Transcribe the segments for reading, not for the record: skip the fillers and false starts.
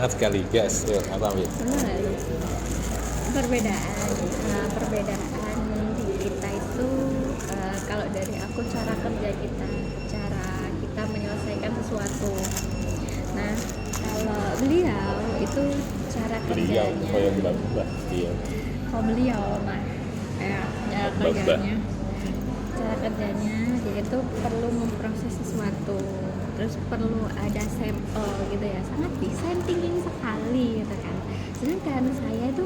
semangat sekali gas. Yuk, apa ambil? Benar nggak sih? Perbedaan di kita itu kalau dari aku cara kerja kita, cara kita menyelesaikan sesuatu. Nah, kalau beliau itu cara Beliau, kerjanya. kayak mbak dia. Kalau beliau mah cara kerjanya, dia itu perlu memproses sesuatu, terus perlu ada sampel gitu ya, sangat desain thinking sekali gitu kan. Sedangkan saya itu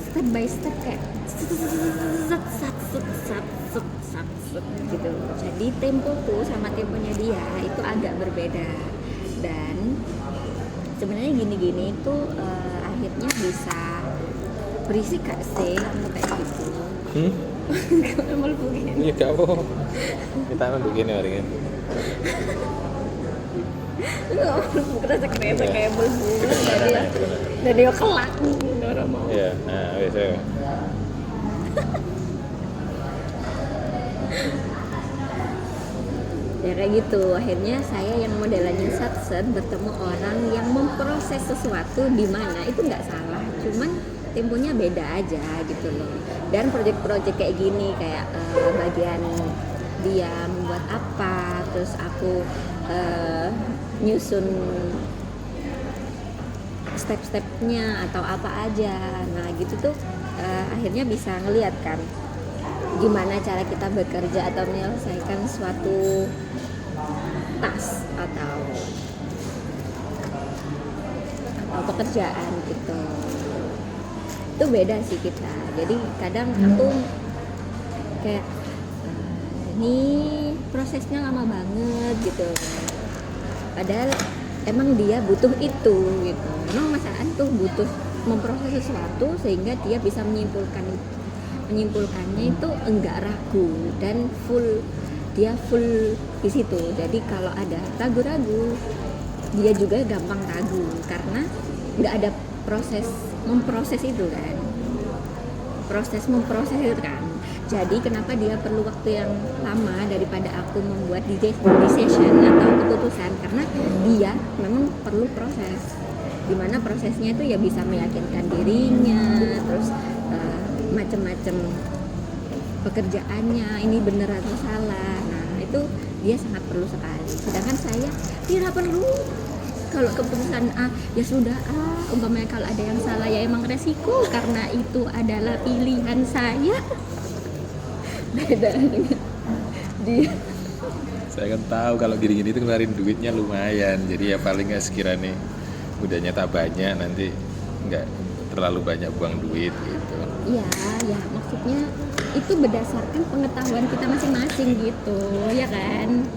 step by step kayak gitu. Jadi tempoku sama temponya dia itu agak berbeda, dan sebenarnya gini-gini itu akhirnya bisa berisik gak sih kamu kayak gitu? Kamu malu begini? Iya gak apa. Kita kan begini hari ini. Enggak, kerasa kereta kayak bulan dan dia kelak orang mau. Iya, nah biasa. Ya kayak gitu, akhirnya saya yang modelannya satset bertemu orang yang memproses sesuatu di mana itu nggak salah, cuman temponya beda aja gitu loh. Dan project-project kayak gini kayak bagian dia membuat apa, terus aku nyusun step-stepnya atau apa aja. Nah gitu tuh akhirnya bisa ngeliat kan gimana cara kita bekerja atau menyelesaikan suatu task atau pekerjaan gitu. Itu beda sih kita. Jadi kadang aku kayak ini prosesnya lama banget gitu, padahal emang dia butuh itu gitu. Memang masalah tuh butuh memproses sesuatu sehingga dia bisa menyimpulkannya itu enggak ragu dan dia full di situ. Jadi kalau ada ragu-ragu, dia juga gampang ragu karena nggak ada proses memproses itu kan. Jadi kenapa dia perlu waktu yang lama daripada aku membuat decision atau keputusan, karena dia memang perlu proses, dimana prosesnya itu ya bisa meyakinkan dirinya, terus macam-macam pekerjaannya ini benar atau salah. Nah itu dia sangat perlu sekali, sedangkan saya tidak perlu. Kalau keputusan A ya sudah A, umpamanya kalau ada yang salah ya emang resiko karena itu adalah pilihan saya. Beda dengan dia. Saya kan tahu kalau gini-gini itu kemarin duitnya lumayan, jadi ya paling nggak sekiranya udah nyata banyak nanti nggak terlalu banyak buang duit gitu. Iya, ya maksudnya itu berdasarkan pengetahuan kita masing-masing gitu, ya kan?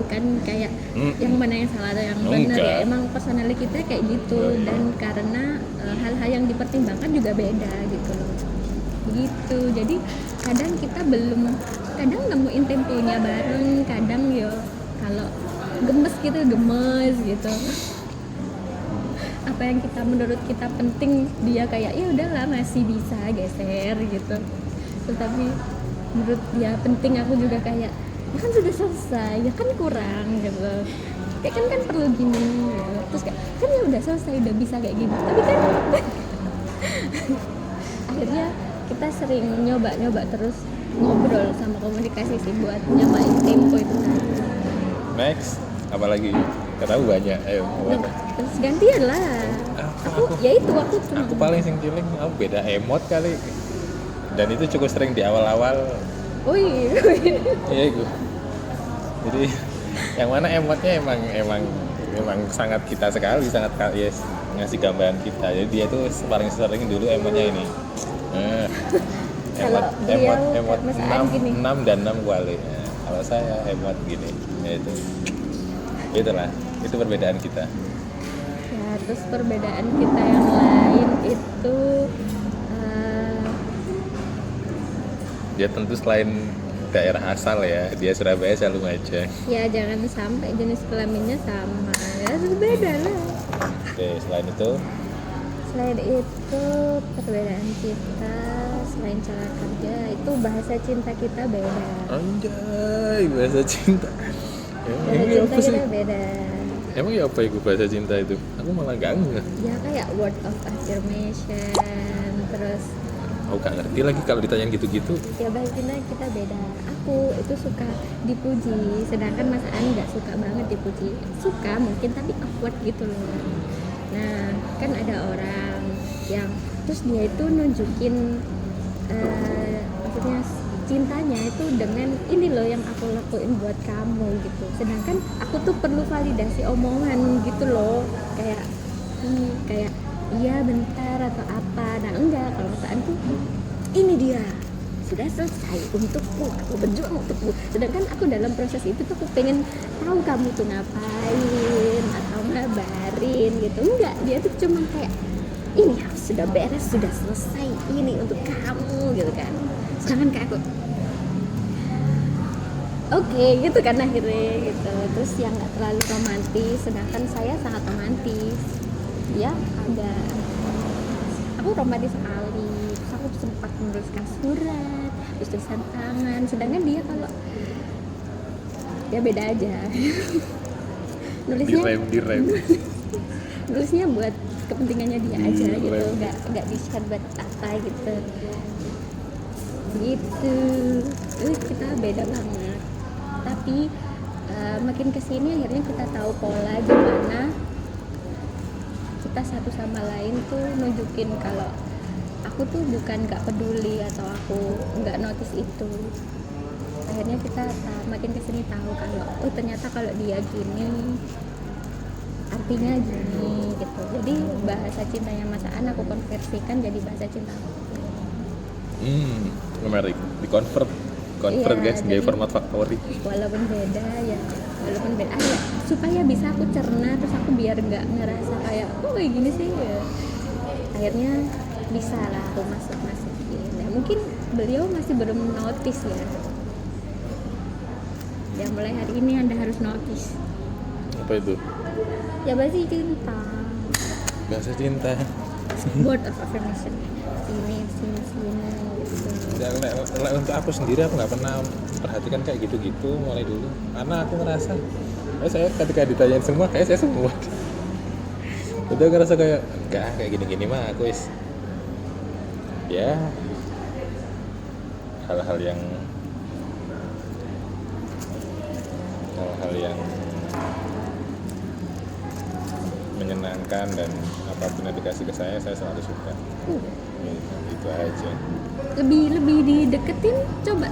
Bukan kayak yang mana yang salah atau yang benar ya. Emang personality kita kayak gitu, dan karena hal-hal yang dipertimbangkan juga beda gitu loh. Gitu. Jadi kadang kita kadang nemuin temponya bareng, kadang yo kalau gemes gitu. Apa yang menurut kita penting, dia kayak ya udahlah masih bisa geser gitu. Tetapi menurut dia penting, aku juga kayak ya kan sudah selesai, ya kan kurang gitu. Kayak kan perlu gini ya. Terus kayak kan ya udah selesai, udah bisa kayak gini. Tapi kan akhirnya kita sering nyoba terus ngobrol sama komunikasi sih buat nyobain tempo itu. Next, apalagi? Katamu banyak, ayo. Terus gantian lah. Aku paling sing cilik, aku beda emot kali. Dan itu cukup sering di awal-awal. Wih. Iya itu. Jadi yang mana emotnya emang sangat kita sekali, sangat yes, ngasih gambaran kita. Jadi dia tuh paling sering dulu emotnya ini. Emot 6 dan 6 kuali. Nah, kalau saya emot gini, ya itu. Itulah, itu perbedaan kita. Ya, terus perbedaan kita yang lain itu dia tentu selain daerah asal ya, dia Surabaya, saya Lumajang. Ya jangan sampai jenis kelaminnya sama, ya beda lah. Oke, selain itu perbedaan kita selain cara kerja itu bahasa cinta kita beda. Anjay, bahasa cinta. Bahasa cinta kita beda. Emang ya apa itu bahasa cinta itu? Aku malah gak ngerti. Ya kayak word of affirmation, terus Aku gak ngerti lagi kalau ditanyain gitu-gitu. ya bahasa cinta kita beda. Aku itu suka dipuji, sedangkan Mas Ani nggak suka banget dipuji. Suka mungkin tapi awkward gitu loh. Nah kan ada orang yang terus dia itu nunjukin maksudnya cintanya itu dengan ini loh yang aku lakuin buat kamu gitu. Sedangkan aku tuh perlu validasi omongan gitu loh, kayak kayak iya bentar atau apa. Nah enggak, kalau perasaan tuh ini dia sudah selesai untukku, aku berjuang untukmu. Sedangkan aku dalam proses itu tuh aku pengen tahu kamu tuh ngapain atau ngabarin gitu. Enggak, dia tuh cuma kayak ini harus sudah beres, sudah selesai, ini untuk kamu gitu kan. Sedangkan kayak aku oke, gitu kan akhirnya gitu. Terus yang nggak terlalu romantis, sedangkan saya sangat romantis. Ya ada, aku romantis sekali. Terus aku sempat menuliskan surat, terus tulisan tangan. Sedangkan dia kalau ya beda aja. nulisnya Direm. nulisnya buat kepentingannya dia aja gitu, Direm. nggak di share buat apa gitu. Gitu, kita beda banget. Tapi makin kesini akhirnya kita tahu pola gimana kita satu sama lain tuh nunjukin kalau aku tuh bukan nggak peduli atau aku nggak notice itu. Akhirnya kita makin kesini tahu kalau oh ternyata kalau dia gini artinya gini gitu. Jadi bahasa cintanya Mas Aan aku konversikan jadi bahasa cinta aku. Menarik. Di-convert Iya, guys, jadi- gaya format factory. Walaupun beda supaya bisa aku cerna, terus aku biar nggak ngerasa kayak oh kayak gini sih ya. Akhirnya bisa lah aku masukin. Ya mungkin beliau masih belum notice ya. Ya mulai hari ini Anda harus notice. Apa itu? Ya bahasa cinta, Bahasa cinta. word of affirmation. Sini gitu. Ya, lek untuk aku sendiri aku nggak pernah perhatikan kayak gitu-gitu mulai dulu karena aku ngerasa saya ketika ditanyain semua kayak saya semua udah ngerasa kayak gini-gini mah aku ya hal-hal yang menyenangkan dan apapun yang dikasih ke saya selalu suka. Ya, itu aja. Lebih dideketin coba.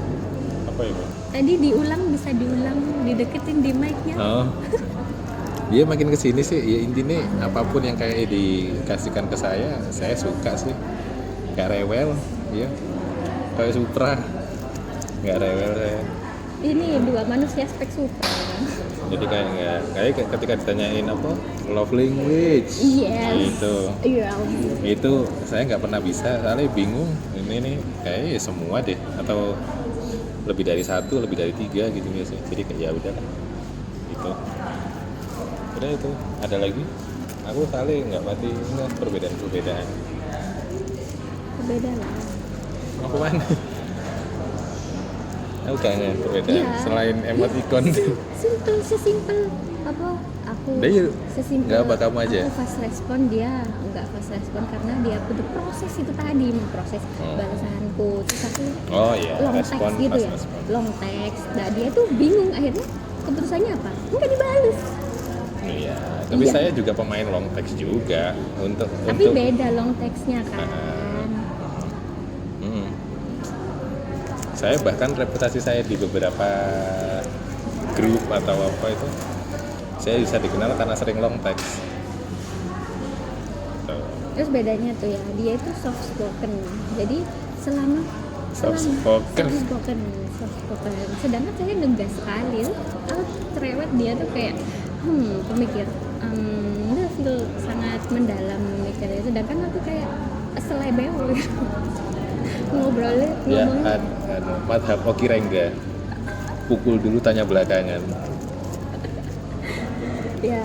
Apa itu? Tadi bisa diulang, dideketin di mic-nya. Oh. Dia makin kesini sih, ya intinya apapun yang kayak dikasihkan ke saya suka sih. Gak rewel, ya. Kayak Supra, gak rewel saya. Ini dua manusia spek Supra. Jadi kayak ketika ditanyain apa love language, Yes. Iya. itu saya nggak pernah bisa, soalnya bingung. Ini nih kayak ya semua deh, atau lebih dari 1, lebih dari 3 gitu biasanya. Jadi kayak ya udah lah, itu. Udah itu. Ada lagi? Aku kali nggak pasti ingat perbedaan. Beda lah. Mau kemana? Aku kangen perbedaan. Iya. Selain emoticon. Sesimpel apa? Aku Udah yuk. sesimpel. Nggak apa, kamu aja. Aku fast respon, dia nggak fast respon karena dia butuh proses itu tadi, proses balasanku. Terus aku Oh iya, long respon text gitu pas ya, respon. long text. Nah dia tuh bingung akhirnya keputusannya apa? Enggak dibales. Iya, tapi Iya. saya juga pemain long text juga Tapi beda long textnya kan. Mm. Saya bahkan reputasi saya di beberapa grup atau apa itu, saya bisa dikenal karena sering long text. Tuh. Terus bedanya tuh ya, dia itu soft spoken. Jadi selama Soft spoken. soft spoken. Sedangkan saya ngegas sekali. Aku cerewet, dia tuh kayak pemikir. Dia feel sangat mendalam mikirnya. Sedangkan aku kayak selebel gitu. Ngobrolnya, Ya, ngomongnya. madhab Oki Rengga. Pukul dulu, tanya belakangan. Ya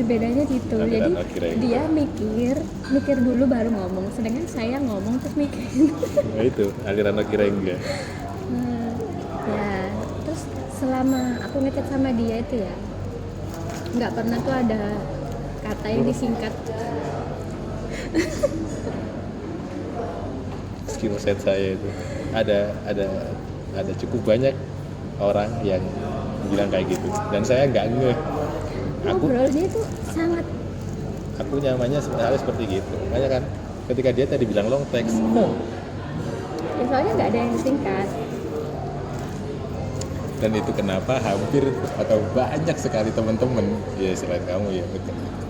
bedanya gitu. Aliran Jadi Oki Rengga. dia mikir dulu baru ngomong. Sedangkan saya ngomong terus mikir. Nah, itu aliran Oki Rengga. Ya terus selama aku ngechat sama dia itu ya, nggak pernah tuh ada kata yang disingkat. Skill set saya itu ada cukup banyak orang yang bilang kayak gitu dan saya nggak ngeh. Ngobrolnya itu sangat Aku nyamannya sebenarnya seperti gitu. Makanya kan ketika dia tadi bilang long text, ya soalnya nggak ada yang disingkat. dan itu kenapa hampir atau banyak sekali teman-teman ya selain kamu ya,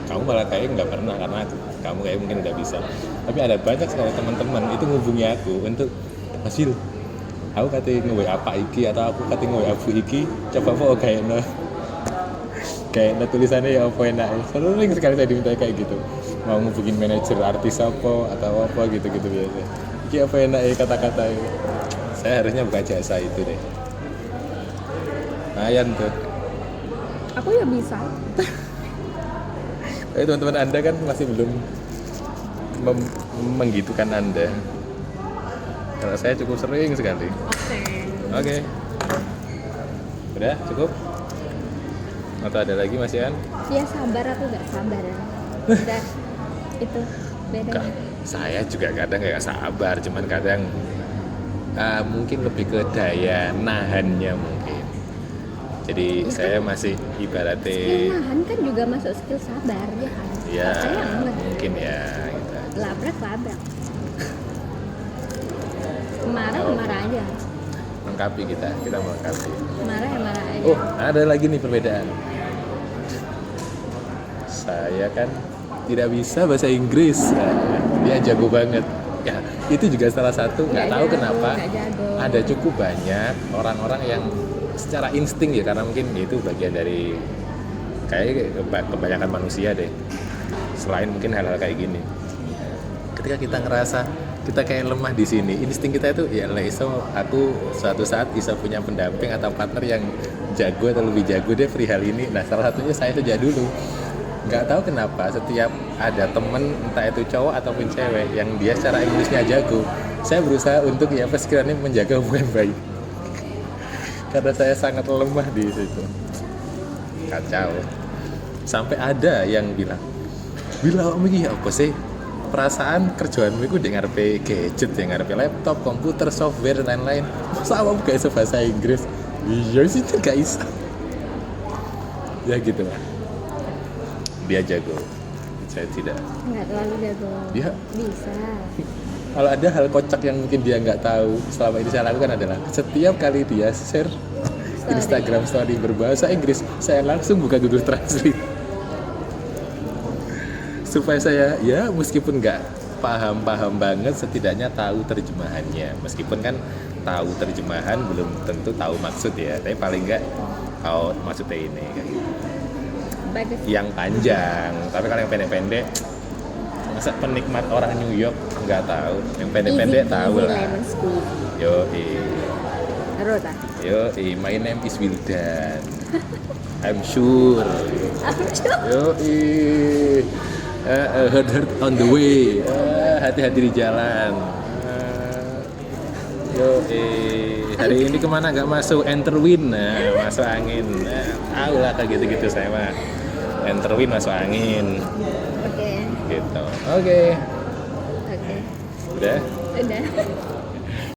kamu malah kayak nggak pernah karena kamu kayak mungkin udah bisa, tapi ada banyak sekali teman-teman itu ngubungi aku untuk hasil aku kata nge apa iki atau aku kata nge apa iki coba apa kayak tulisannya ya apa enak, sering sekali saya diminta kayak gitu, mau ngubungin manajer artis apa atau apa gitu biasa iki apa enak ya kata-kata ya. Saya harusnya buka jasa itu deh. Lumayan tuh. Aku ya bisa. Tapi teman-teman Anda kan masih belum menggitukan Anda. Kalau saya cukup sering sekali. Oke. Udah cukup? Atau ada lagi Mas Ian? Ya sabar, aku nggak sabar. Udah itu bedanya. Saya juga kadang nggak sabar, cuman kadang mungkin lebih ke daya nahannya mungkin. Jadi ya saya kan, masih ibaratnya skill nahan kan juga masuk skill sabar ya kan? Ya sayang, mungkin ya gitu. Labrak marah aja. Melengkapi kita melengkapi. Marah aja. Oh, ada lagi nih perbedaan. Saya kan tidak bisa bahasa Inggris. Dia jago banget. Ya, itu juga salah satu. Nggak tahu kenapa. Ada cukup banyak orang-orang yang secara insting ya, karena mungkin itu bagian dari kayak kebanyakan manusia deh. Selain mungkin hal-hal kayak gini. Ketika kita ngerasa kita kayak lemah di sini, insting kita itu ya iso aku suatu saat bisa punya pendamping atau partner yang jago atau lebih jago deh perihal ini. Nah, salah satunya saya sejak dulu. Nggak tahu kenapa setiap ada temen entah itu cowok ataupun cewek yang dia secara Inggrisnya jago, saya berusaha untuk ya sekiranya menjaga hubungan baik. Karena saya sangat lemah di situ. Kacau. Sampai ada yang bilang, "Bila iki apa sih? Perasaan kerjaanmu itu di ngarepe gadget, di ngarepe laptop, komputer, software dan lain-lain. Masa kamu gak bisa bahasa Inggris?" Iya sih, gak bisa. Ya gitu lah. Dia jago, saya tidak. Nggak terlalu jago. Dia bisa. Kalau ada hal kocak yang mungkin dia nggak tahu selama ini saya lakukan adalah setiap kali dia share Instagram story berbahasa Inggris, saya langsung buka Google Translate supaya saya ya meskipun nggak paham banget setidaknya tahu terjemahannya. Meskipun kan tahu terjemahan belum tentu tahu maksud ya, tapi paling nggak tahu maksudnya ini kayak gitu. Bagus. Yang panjang, tapi kalau yang pendek-pendek masa penikmat orang New York nggak tahu, yang pendek-pendek tahu lah. Yo, my name is Wildan. I'm sure. Yo, hard on the way. Hati-hati di jalan. Yo, hari ini kemana nggak masuk? Enter win, masuk angin. Tahu lah kayak gitu-gitu saya mah. Enter win masuk angin. Oke. Gitu. Oke. Oke. Udah? Udah.